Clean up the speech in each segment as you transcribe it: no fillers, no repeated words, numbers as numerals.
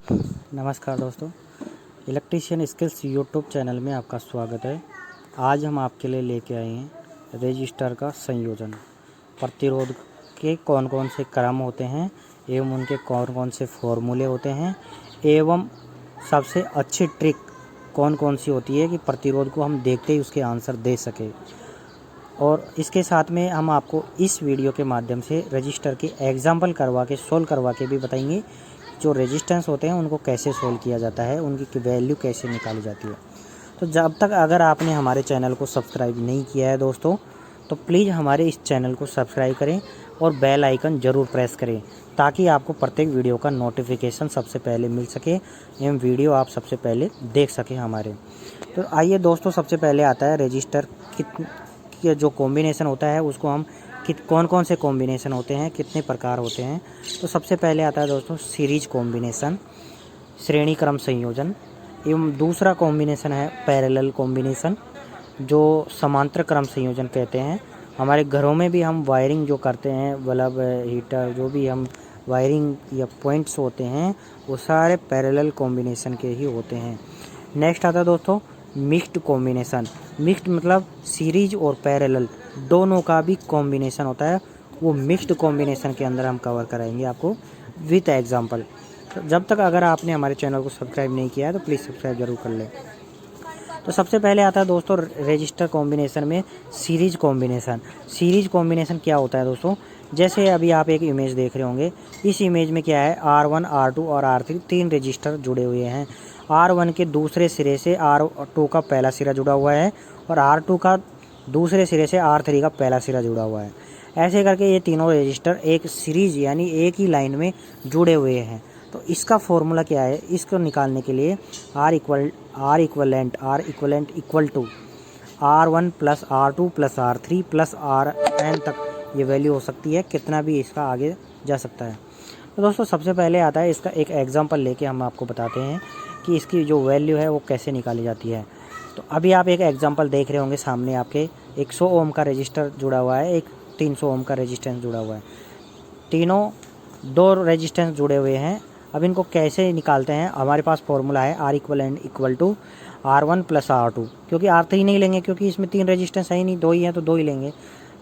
नमस्कार दोस्तों, electrician skills YouTube channel में आपका स्वागत है। आज हम आपके लिए लेके आए हैं रजिस्टर का संयोजन। प्रतिरोध के कौन कौन से क्रम होते हैं एवं उनके कौन कौन से फॉर्मूले होते हैं एवं सबसे अच्छी ट्रिक कौन कौन सी होती है कि प्रतिरोध को हम देखते ही उसके आंसर दे सके। और इसके साथ में हम आपको इस वीडियो के माध्यम से रजिस्टर के एग्जाम्पल सोल्व करवा के भी बताएंगे जो रेजिस्टेंस होते हैं उनको कैसे सोल्व किया जाता है, उनकी वैल्यू कैसे निकाली जाती है। तो जब तक अगर आपने हमारे चैनल को सब्सक्राइब नहीं किया है दोस्तों, तो प्लीज़ हमारे इस चैनल को सब्सक्राइब करें और बेल आइकन ज़रूर प्रेस करें ताकि आपको प्रत्येक वीडियो का नोटिफिकेशन सबसे पहले मिल सके एवं वीडियो आप सबसे पहले देख सकें हमारे। तो आइए दोस्तों, सबसे पहले आता है रजिस्टर की जो कॉम्बिनेशन होता है उसको हम कौन कौन से कॉम्बिनेशन होते हैं, कितने प्रकार होते हैं। तो सबसे पहले आता है दोस्तों सीरीज कॉम्बिनेशन, श्रेणी क्रम संयोजन। एवं दूसरा कॉम्बिनेशन है पैरेलल कॉम्बिनेशन, जो समांतर क्रम संयोजन कहते हैं। हमारे घरों में भी हम वायरिंग जो करते हैं, बल्ब, हीटर, जो भी हम वायरिंग या पॉइंट्स होते हैं वो सारे पैरेलल कॉम्बिनेशन के ही होते हैं। नेक्स्ट आता है दोस्तों मिक्स्ड कॉम्बिनेशन। मिक्स्ड मतलब सीरीज और पैरेलल दोनों का भी कॉम्बिनेशन होता है, वो मिक्स्ड कॉम्बिनेशन के अंदर हम कवर कराएंगे आपको विथ एग्जांपल। तो जब तक अगर आपने हमारे चैनल को सब्सक्राइब नहीं किया है तो प्लीज़ सब्सक्राइब जरूर कर लें। तो सबसे पहले आता है दोस्तों रजिस्टर कॉम्बिनेशन में सीरीज कॉम्बिनेशन। सीरीज कॉम्बिनेशन क्या होता है दोस्तों, जैसे अभी आप एक इमेज देख रहे होंगे। इस इमेज में क्या है, R1, R2 और R3 तीन रजिस्टर जुड़े हुए हैं। R1 के दूसरे सिरे से R2 का पहला सिरा जुड़ा हुआ है और R2 का दूसरे सिरे से R3 का पहला सिरा जुड़ा हुआ है। ऐसे करके ये तीनों रजिस्टर एक सीरीज यानी एक ही लाइन में जुड़े हुए हैं। तो इसका फॉर्मूला क्या है, इसको निकालने के लिए R equivalent equal to R1 plus R2 plus R3 plus Rn तक ये वैल्यू हो सकती है, कितना भी इसका आगे जा सकता है। तो दोस्तों सबसे पहले आता है इसका एक एग्जांपल लेके हम आपको बताते हैं कि इसकी जो वैल्यू है वो कैसे निकाली जाती है। तो अभी आप एक एग्जांपल देख रहे होंगे सामने आपके, 100 ओम का रजिस्टर जुड़ा हुआ है, एक 300 ओम का रेजिस्टेंस जुड़ा हुआ है। तीनों दो रेजिस्टेंस जुड़े हुए हैं। अब इनको कैसे निकालते हैं, हमारे पास फॉर्मूला है R equal to R1 plus R2, क्योंकि R3 नहीं लेंगे क्योंकि इसमें तीन रेजिस्टेंस है ही नहीं, दो ही हैं तो दो ही लेंगे।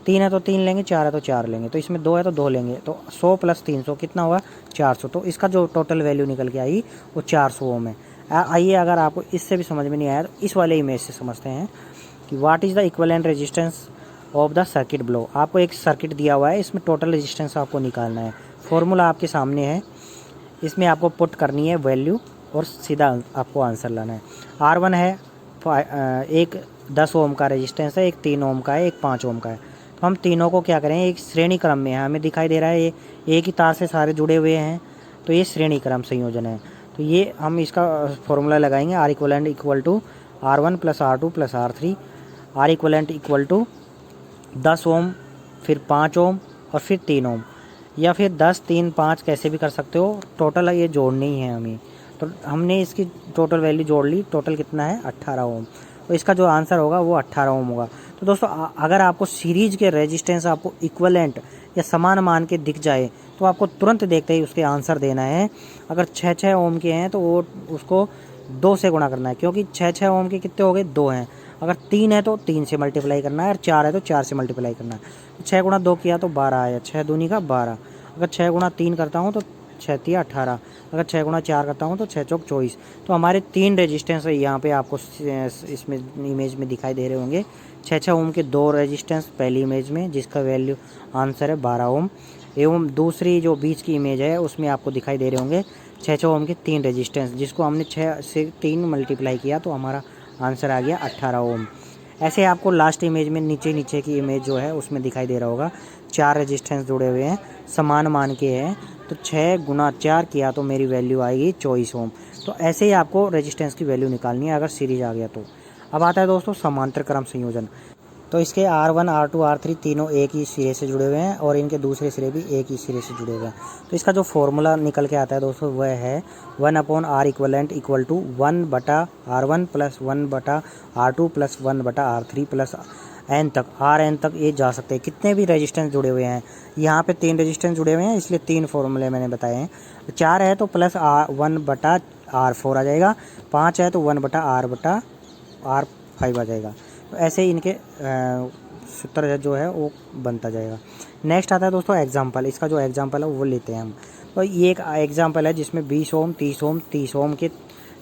तीन है तो तीन लेंगे, चार है तो चार लेंगे, तो इसमें दो है तो दो लेंगे। तो 100 प्लस 300 कितना हुआ, 400। तो इसका जो टोटल वैल्यू निकल के आई वो 400 ओम है। आइए अगर आपको इससे भी समझ में नहीं आया तो इस वाले इमेज से समझते हैं कि what is the equivalent resistance of the circuit below. आपको एक सर्किट दिया हुआ है, इसमें टोटल रेजिस्टेंस आपको निकालना है। फॉर्मूला आपके सामने है, इसमें आपको पुट करनी है वैल्यू और सीधा आपको आंसर लाना है। R1 है, एक 10 ओम का रेजिस्टेंस है, एक 3 ओम का है, एक 5 ओम का है। तो हम तीनों को क्या करें, एक श्रेणी क्रम में है, हमें दिखाई दे रहा है ये एक ही तार से सारे जुड़े हुए हैं, तो ये श्रेणी क्रम संयोजन है। तो ये हम इसका फॉर्मूला लगाएंगे R equal to R1 plus R2 plus R3। R equal to 10 ohm, फिर 5 ओम और फिर 3 ओम, या फिर 10, 3, 5 कैसे भी कर सकते हो। टोटल ये जोड़नी ही है हमें, तो हमने इसकी टोटल वैल्यू जोड़ ली। टोटल कितना है, 18 ओम। तो इसका जो आंसर होगा वो 18 ओम होगा। तो दोस्तों अगर आपको सीरीज के रेजिस्टेंस आपको इक्वलेंट या समान मान के दिख जाए तो आपको तुरंत देखते ही उसके आंसर देना है। अगर 6 ओम के हैं तो वो उसको 2 से गुणा करना है, क्योंकि 6 ओम के कितने हो गए, 2 हैं। अगर 3 है तो 3 से मल्टीप्लाई करना है, और 4 है तो 4 से मल्टीप्लाई करना है। 6 गुणा 2 किया तो 12 आया, 6 दूनी का 12। अगर 6 गुणा 3 करता हूँ तो 6 तिया 18। अगर 6 गुणा 4 करता हूँ तो 6 चौक 24। तो हमारे तीन रेजिस्टेंस यहाँ पे आपको इसमें इमेज में दिखाई दे रहे होंगे। 6 ओम के दो रेजिस्टेंस पहली इमेज में, जिसका वैल्यू आंसर है 12 ओम। एवं दूसरी जो बीच की इमेज है उसमें आपको दिखाई दे रहे होंगे 6 ओम के तीन रेजिस्टेंस, जिसको हमने 6 से 3 मल्टीप्लाई किया तो हमारा आंसर आ गया 18 ओम। ऐसे आपको लास्ट इमेज में नीचे की इमेज जो है उसमें दिखाई दे रहा होगा 4 रेजिस्टेंस जुड़े हुए हैं, समान मान के हैं। तो 6 गुना 4 किया तो मेरी वैल्यू आएगी 24 ओम। तो ऐसे ही आपको रेजिस्टेंस की वैल्यू निकालनी है अगर सीरीज आ गया तो। अब आता है दोस्तों समांतर क्रम संयोजन। तो इसके R1, R2, R3 तीनों एक ही सिरे से जुड़े हुए हैं और इनके दूसरे सिरे भी एक ही सिरे से जुड़े हुए हैं। तो इसका जो फॉर्मूला निकल के आता है दोस्तों वह है 1/R equal to 1/R1 plus 1/R2 plus 1/R3 plus N तक, आर एन तक ये जा सकते हैं। कितने भी रेजिस्टेंस जुड़े हुए हैं, यहाँ पे 3 रेजिस्टेंस जुड़े हुए हैं, इसलिए 3 फॉर्मूले मैंने बताए हैं। 4 है तो प्लस R1/R4 आ जाएगा, 5 है तो 1/R/R5 आ जाएगा। तो ऐसे ही इनके सूत्र जो है वो बनता जाएगा। नेक्स्ट आता है दोस्तों एग्जाम्पल। इसका जो एग्जाम्पल है वो लेते हैं हम। तो ये एक एग्जाम्पल है जिसमें 20 ओम, 30 ओम, 30 ओम के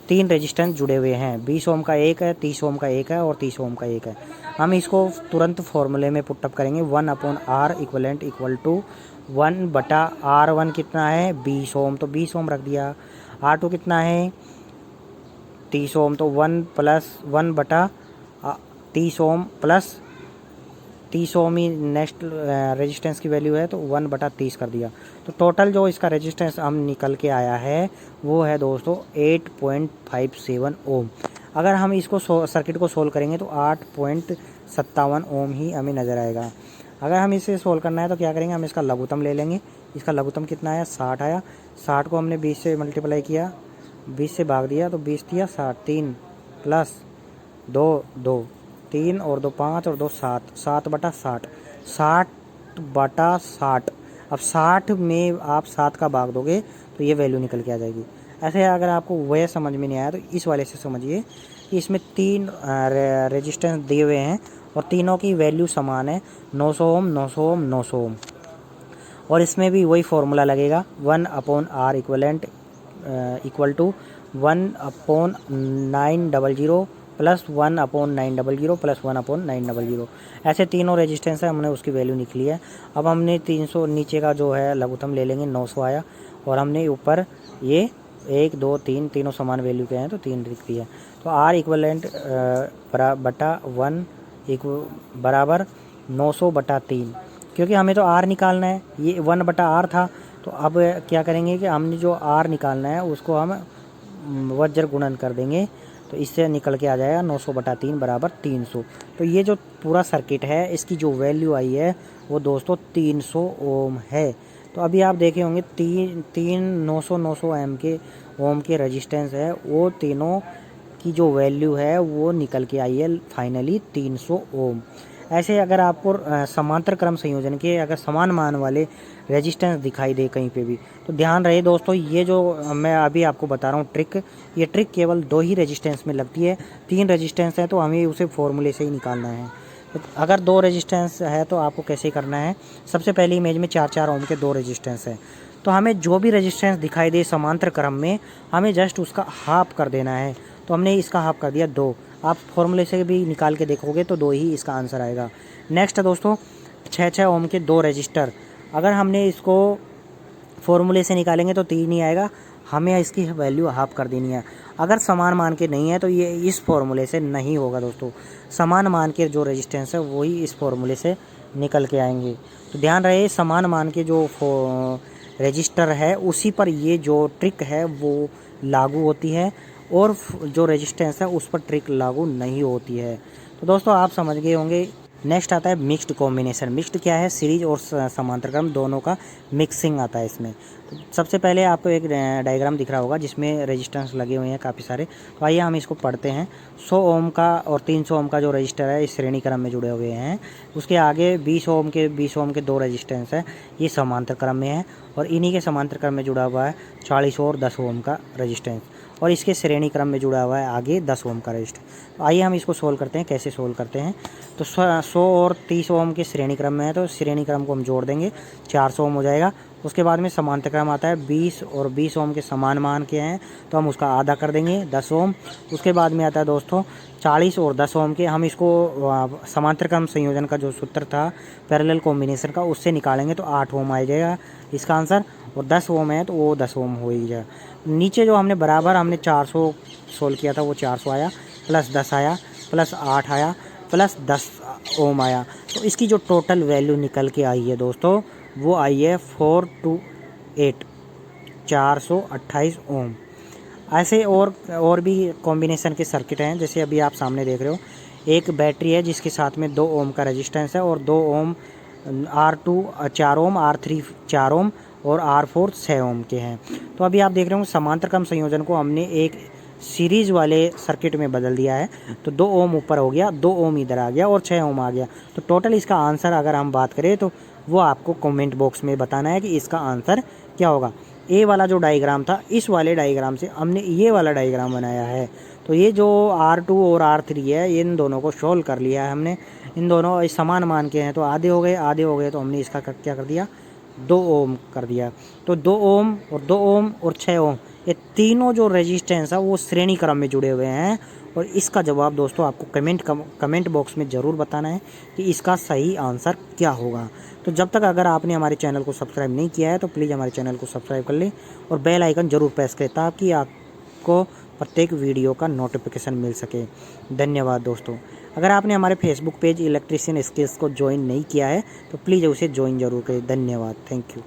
3 रेजिस्टेंस जुड़े हुए हैं। 20 ओम का एक है, 30 ओम का एक है और 30 ओम का एक है। हम इसको तुरंत फॉर्मूले में पुटअप करेंगे। 1/R equivalent equal to 1/R1 कितना है 20 ओम, तो 20 ओम रख दिया। R2 कितना है 30 ओम, तो 1/30 ओम प्लस 30 ओम ही नेक्स्ट रेजिस्टेंस की वैल्यू है, तो 1/30 कर दिया। तो टोटल जो इसका रेजिस्टेंस हम निकल के आया है वो है दोस्तों 8.57 ओम। अगर हम इसको सर्किट को सोल्व करेंगे तो 8.57 ओम ही हमें नज़र आएगा। अगर हम इसे सोल्व करना है तो क्या करेंगे, हम इसका लघुत्तम ले लेंगे। इसका लघुत्तम कितना आया 60 आया। 60 को हमने 20 से मल्टीप्लाई किया, 20 से भाग दिया तो 20 दिया 60, 3 प्लस 2 2, 3 और 2 5 और 2 7, 7/60, 60/60। अब 60 में आप 7 का भाग दोगे तो ये वैल्यू निकल के आ जाएगी। ऐसे अगर आपको वह समझ में नहीं आया तो इस वाले से समझिए कि इसमें 3 रेजिस्टेंस दिए हुए हैं और तीनों की वैल्यू समान है, 900 ओम, 900 ओम, 900 ओम। और इसमें भी वही फॉर्मूला लगेगा, 1/R equivalent equal to 1/900 plus 1/900 plus 1/900। ऐसे तीनों रेजिस्टेंस है, हमने उसकी वैल्यू निकली है। अब हमने 300 नीचे का जो है लघुत्तम ले लेंगे, 900 आया। और हमने ऊपर ये 1 2 3 तीनों समान वैल्यू के हैं तो 3 लिख दिया। तो R इक्वलेंट बटा 1 बराबर 900/3, क्योंकि हमें तो R निकालना है, ये 1/R था। तो अब क्या करेंगे कि हमने जो R निकालना है उसको हम वज्र गुणन कर देंगे, तो इससे निकल के आ जाएगा 900/3 बराबर 300। तो ये जो पूरा सर्किट है इसकी जो वैल्यू आई है वो दोस्तों 300 ओम है। तो अभी आप देखे होंगे 900 ओम के रेजिस्टेंस है, वो तीनों की जो वैल्यू है वो निकल के आई है फाइनली 300 ओम। ऐसे अगर आपको समांतर क्रम संयोजन के अगर समान मान वाले रेजिस्टेंस दिखाई दे कहीं पे भी, तो ध्यान रहे दोस्तों, ये जो मैं अभी आपको बता रहा हूँ ट्रिक, ये ट्रिक केवल 2 ही रेजिस्टेंस में लगती है। 3 रेजिस्टेंस है तो हमें उसे फॉर्मूले से ही निकालना है। तो अगर 2 रेजिस्टेंस है तो आपको कैसे करना है, सबसे पहली इमेज में 4-4 ओम के 2 रेजिस्टेंस है, तो हमें जो भी रेजिस्टेंस दिखाई दे समांतर क्रम में हमें जस्ट उसका हाफ कर देना है। तो हमने इसका हाफ कर दिया 2। आप फॉर्मूले से भी निकाल के देखोगे तो 2 ही इसका आंसर आएगा। नेक्स्ट है दोस्तों 6-6 ओम के 2 रजिस्टर। अगर हमने इसको फॉर्मूले से निकालेंगे तो 3 ही आएगा, हमें इसकी वैल्यू हाफ कर देनी है। अगर समान मान के नहीं है तो ये इस फॉर्मूले से नहीं होगा दोस्तों। समान मान के जो रेजिस्टेंस है वही इस फॉर्मूले से निकल के आएंगे। तो ध्यान रहे समान मान के जो रजिस्टर है उसी पर ये जो ट्रिक है वो लागू होती है, और जो रेजिस्टेंस है उस पर ट्रिक लागू नहीं होती है। तो दोस्तों आप समझ गए होंगे। नेक्स्ट आता है मिक्स्ड कॉम्बिनेशन। मिक्स्ड क्या है, सीरीज और समांतर क्रम दोनों का मिक्सिंग आता है इसमें। तो सबसे पहले आपको एक डायग्राम दिख रहा होगा जिसमें रेजिस्टेंस लगे हुए हैं काफ़ी सारे। तो आइए हम इसको पढ़ते हैं। 100 ओम का और 300 ओम का जो रजिस्टर है इस श्रेणी क्रम में जुड़े हुए हैं। उसके आगे 20 ओम के 2 रेजिस्टेंस है, ये समांतर क्रम में है। और इन्हीं के समांतर क्रम में जुड़ा हुआ है 40 और 10 ओम का रजिस्टेंस, और इसके श्रेणी क्रम में जुड़ा हुआ है आगे 10 ओम का रजिस्टर। तो आइए हम इसको सोल्व करते हैं। कैसे सोल्व करते हैं, तो 100 और 30 ओम के श्रेणी क्रम में है, तो श्रेणी क्रम को हम जोड़ देंगे, 400 ओम हो जाएगा। उसके बाद में समांतर क्रम आता है, 20 और 20 ओम के समान मान के हैं तो हम उसका आधा कर देंगे 10 ओम। उसके बाद में आता है दोस्तों 40 और 10 ओम के, हम इसको समांतर क्रम संयोजन का जो सूत्र था पैरेलल कॉम्बिनेशन का उससे निकालेंगे तो 8 ओम आ जाएगा इसका आंसर। और 10 ओम है तो वो 10 ओम हो ही जाएगा। नीचे जो हमने बराबर हमने 400 सोल्व किया था वो 400 आया, प्लस 10 आया, प्लस 8 आया, प्लस 10 ओम आया। तो इसकी जो टोटल वैल्यू निकल के आई है दोस्तों वो आई है 428 428 ओम। ऐसे और भी कॉम्बिनेशन के सर्किट हैं, जैसे अभी आप सामने देख रहे हो एक बैटरी है जिसके साथ में 2 ओम का रेजिस्टेंस है और 2 ओम R2 4 ओम, R3 4 ओम और R4 6 ओम के हैं। तो अभी आप देख रहे हो समांतर क्रम संयोजन को हमने एक सीरीज़ वाले सर्किट में बदल दिया है। तो 2 ओम ऊपर हो गया, 2 ओम इधर आ गया और 6 ओम आ गया। तो टोटल इसका आंसर अगर हम बात करें तो वो आपको कमेंट बॉक्स में बताना है कि इसका आंसर क्या होगा। ए वाला जो डायग्राम था, इस वाले डायग्राम से हमने ये वाला डायग्राम बनाया है। तो ये जो R2 और R3 है, इन दोनों को सोल्व कर लिया है हमने। इन दोनों समान मान के हैं तो आधे हो गए, तो हमने इसका क्या कर दिया, 2 ओम कर दिया। तो 2 ओम और 2 ओम और 6 ओम, ये तीनों जो रेजिस्टेंस है वो श्रेणी क्रम में जुड़े हुए हैं। और इसका जवाब दोस्तों आपको कमेंट बॉक्स में ज़रूर बताना है कि इसका सही आंसर क्या होगा। तो जब तक अगर आपने हमारे चैनल को सब्सक्राइब नहीं किया है तो प्लीज़ हमारे चैनल को सब्सक्राइब कर लें और बेल आइकन ज़रूर प्रेस करें ताकि आपको प्रत्येक वीडियो का नोटिफिकेशन मिल सके। धन्यवाद दोस्तों। अगर आपने हमारे फेसबुक पेज इलेक्ट्रीशियन स्किल्स को ज्वाइन नहीं किया है तो प्लीज़ उसे ज्वाइन ज़रूर करें। धन्यवाद, थैंक यू।